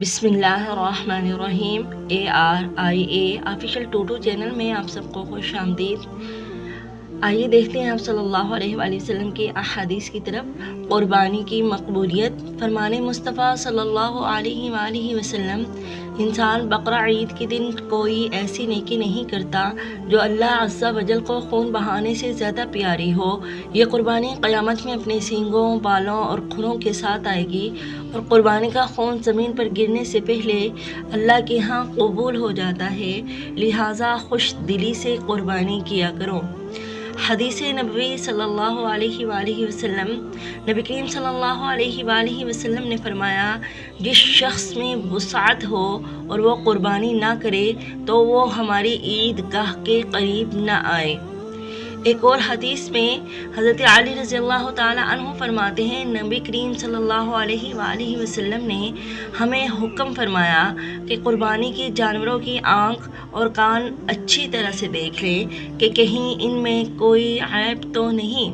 بسم اللہ الرحمن الرحیم ARIA آفیشیل ٹوٹو چینل میں آپ سب کو خوش آمدید۔ آئیے دیکھتے ہیں آپ صلی اللہ علیہ وآلہ وسلم کی احادیث کی طرف۔ قربانی کی مقبولیت۔ فرمان مصطفیٰ صلی اللہ علیہ وآلہ وسلم، انسان بقرہ عید کے دن کوئی ایسی نیکی نہیں کرتا جو اللہ عز و جل کو خون بہانے سے زیادہ پیاری ہو۔ یہ قربانی قیامت میں اپنے سینگوں، بالوں اور کھروں کے ساتھ آئے گی، اور قربانی کا خون زمین پر گرنے سے پہلے اللہ کے ہاں قبول ہو جاتا ہے، لہٰذا خوش دلی سے قربانی کیا کرو۔ حدیث نبوی صلی اللہ علیہ وآلہ وسلم، نبی کریم صلی اللہ علیہ وآلہ وسلم نے فرمایا، جس شخص میں وسعت ہو اور وہ قربانی نہ کرے تو وہ ہماری عید گاہ کے قریب نہ آئے۔ ایک اور حدیث میں حضرت علی رضی اللہ تعالی عنہ فرماتے ہیں، نبی کریم صلی اللہ علیہ وآلہ وسلم نے ہمیں حکم فرمایا کہ قربانی کے جانوروں کی آنکھ اور کان اچھی طرح سے دیکھ لیں کہ کہیں ان میں کوئی عیب تو نہیں۔